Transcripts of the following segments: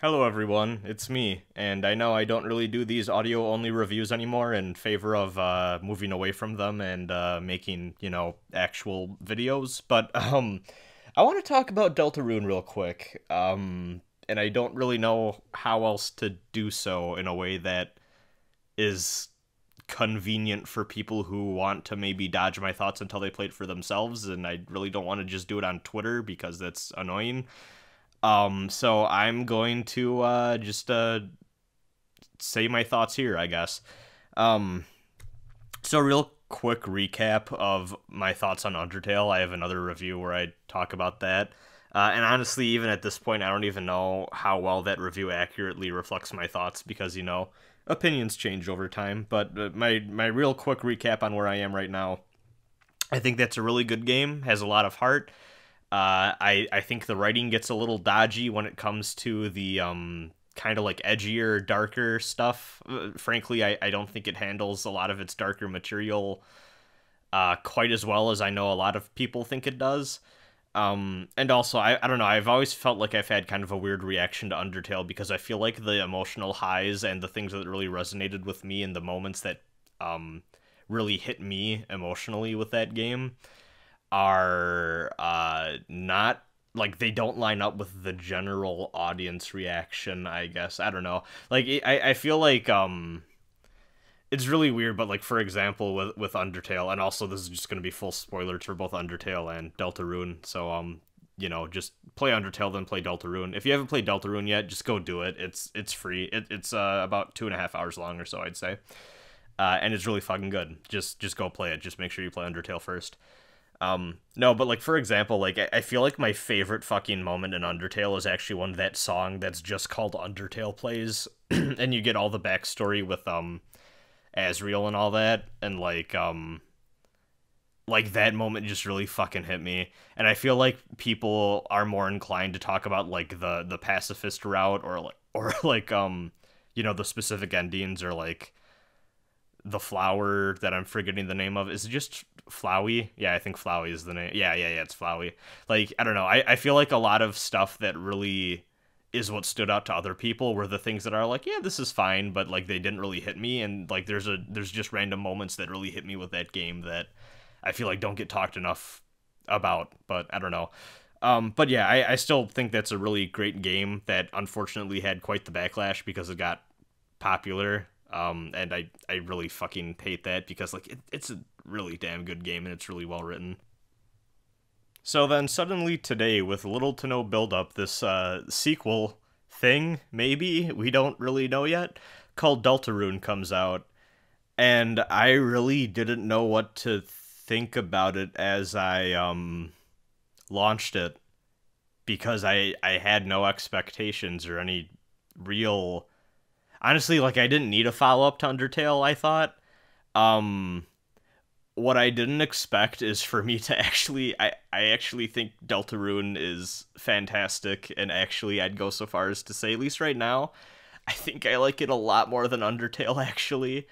Hello everyone, it's me, and I know I don't really do these audio-only reviews anymore in favor of moving away from them and making, actual videos, but I want to talk about Deltarune real quick, and I don't really know how else to do so in a way that is convenient for people who want to maybe dodge my thoughts until they play it for themselves, and I really don't want to just do it on Twitter because that's annoying. So I'm going to just say my thoughts here, I guess. Um, so real quick recap of my thoughts on Undertale. I have another review where I talk about that. And honestly, even at this point, I don't even know how well that review accurately reflects my thoughts because, opinions change over time. But my real quick recap on where I am right now. I think that's a really good game, has a lot of heart. I think the writing gets a little dodgy when it comes to the kind of like edgier, darker stuff. Frankly, I don't think it handles a lot of its darker material quite as well as I know a lot of people think it does. And also, I don't know, I've always felt like I've had kind of a weird reaction to Undertale because I feel like the emotional highs and the things that really resonated with me and the moments that really hit me emotionally with that game are not like they don't line up with the general audience reaction, I guess. I don't know. Like I feel like it's really weird, but like for example with Undertale, and also this is just gonna be full spoilers for both Undertale and Deltarune, so just play Undertale then play Deltarune. If you haven't played Deltarune yet, just go do it. It's free. It's about 2.5 hours long or so, I'd say. And it's really fucking good. Just go play it. Just make sure you play Undertale first. No, but like for example, like I feel like my favorite fucking moment in Undertale is actually when that song that's just called Undertale plays, and you get all the backstory with Asriel and all that, and like that moment just really fucking hit me. And I feel like people are more inclined to talk about like the pacifist route or the specific endings or like the flower that I'm forgetting the name of. Is it just Flowey? Yeah, I think Flowey is the name. Yeah, it's Flowey. Like, I don't know. I feel like a lot of stuff that really is what stood out to other people were the things that are like, yeah, this is fine, but like they didn't really hit me. And like there's just random moments that really hit me with that game that I feel like don't get talked enough about, but I don't know. But yeah, I still think that's a really great game that unfortunately had quite the backlash because it got popular. And I really fucking hate that because like it's a really damn good game and it's really well written. So then suddenly today, with little to no build up, this sequel thing, maybe, we don't really know yet, called Deltarune comes out, and I really didn't know what to think about it as I launched it because I had no expectations or any real honestly, like I didn't need a follow up to Undertale, I thought. Um what I didn't expect is for me to I actually think Deltarune is fantastic, and actually I'd go so far as to say, at least right now, I think I like it a lot more than Undertale actually.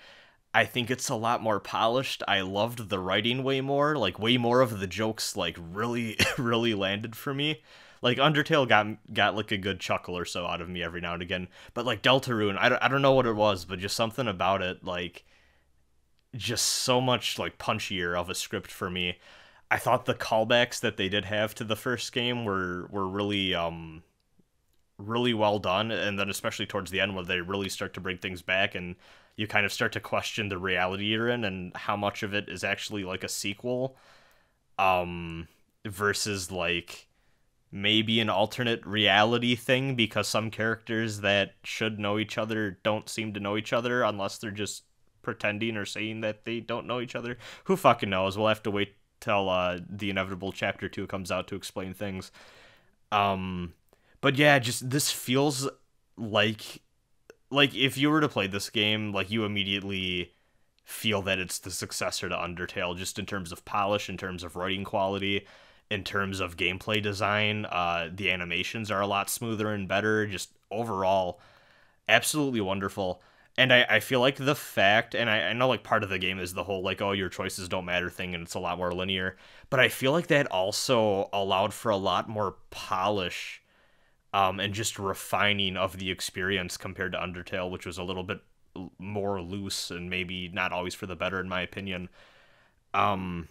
I think it's a lot more polished. I loved the writing way more. Like way more of the jokes like really really landed for me. Like Undertale got like a good chuckle or so out of me every now and again. But like Deltarune, I don't know what it was, but just something about it like just so much like punchier of a script for me. I thought the callbacks that they did have to the first game were really really well done, and then especially towards the end where they really start to bring things back and you kind of start to question the reality you're in and how much of it is actually like a sequel versus like maybe an alternate reality thing because some characters that should know each other don't seem to know each other unless they're just pretending or saying that they don't know each other. Who fucking knows? We'll have to wait till the inevitable chapter 2 comes out to explain things. Um but yeah, just this feels like if you were to play this game, like you immediately feel that it's the successor to Undertale, just in terms of polish, in terms of writing quality, in terms of gameplay design. The animations are a lot smoother and better. Just overall, absolutely wonderful. And I feel like the fact, and I know like part of the game is the whole like, oh, your choices don't matter thing, and it's a lot more linear. But I feel like that also allowed for a lot more polish and just refining of the experience compared to Undertale, which was a little bit more loose and maybe not always for the better, in my opinion. Um,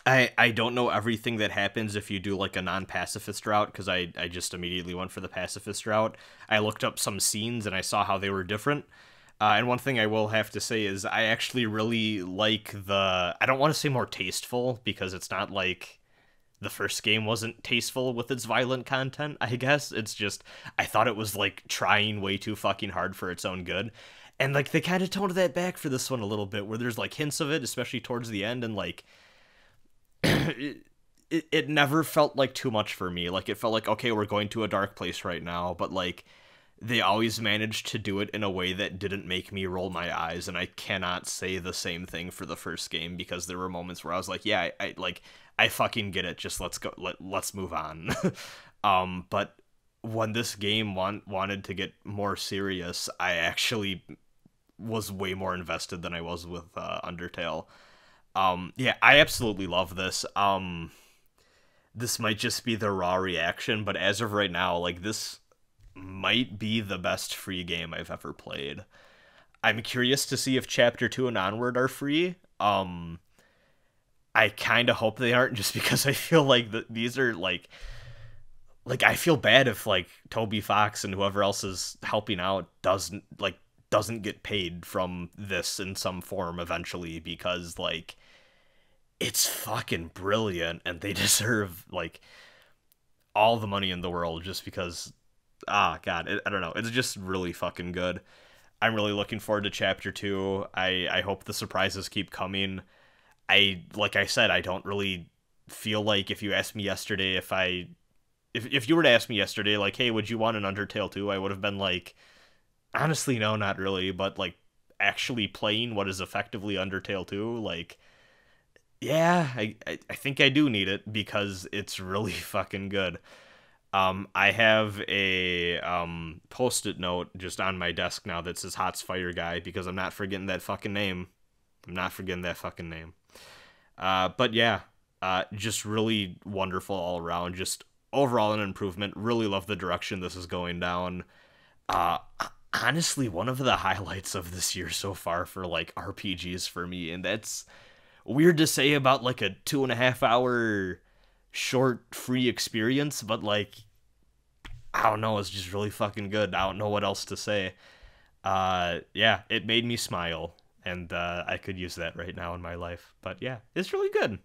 I don't know everything that happens if you do like a non-pacifist route, because I just immediately went for the pacifist route. I looked up some scenes and I saw how they were different. And one thing I will have to say is I actually really like I don't want to say more tasteful, because it's not like the first game wasn't tasteful with its violent content, I guess. It's just, I thought it was like trying way too fucking hard for its own good. And like they kind of toned that back for this one a little bit, where there's like hints of it, especially towards the end, and like it never felt like too much for me. Like it felt like, okay, we're going to a dark place right now, but like they always managed to do it in a way that didn't make me roll my eyes. And I cannot say the same thing for the first game, because there were moments where I was like, yeah, I like, I fucking get it, just let's go, let's move on. But when this game wanted to get more serious, I actually was way more invested than I was with Undertale. Yeah, I absolutely love this. This might just be the raw reaction, but as of right now, like, this might be the best free game I've ever played. I'm curious to see if Chapter 2 and onward are free. I kind of hope they aren't, just because I feel like these are, like, I feel bad if, like, Toby Fox and whoever else is helping out doesn't get paid from this in some form eventually, because, like, it's fucking brilliant, and they deserve, like, all the money in the world, just because, god, I don't know, it's just really fucking good. I'm really looking forward to Chapter 2. I hope the surprises keep coming. Like I said, I don't really feel like, if you asked me yesterday, if you were to ask me yesterday, like, hey, would you want an Undertale 2? I would have been like, honestly, no, not really, but, like, actually playing what is effectively Undertale 2, like, yeah, I think I do need it, because it's really fucking good. I have a post-it note just on my desk now that says Hots Fire Guy, because I'm not forgetting that fucking name. I'm not forgetting that fucking name. But yeah, just really wonderful all around. Just overall an improvement. Really love the direction this is going down. Uh, Honestly, one of the highlights of this year so far for, like, RPGs for me, and that's weird to say about, like, a 2.5 hour short free experience, but, like, I don't know, it's just really fucking good. I don't know what else to say. Yeah, it made me smile, and I could use that right now in my life. But yeah, it's really good.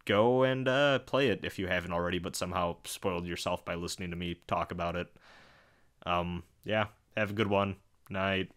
Go and play it if you haven't already, but somehow spoiled yourself by listening to me talk about it. Yeah, have a good one. Night.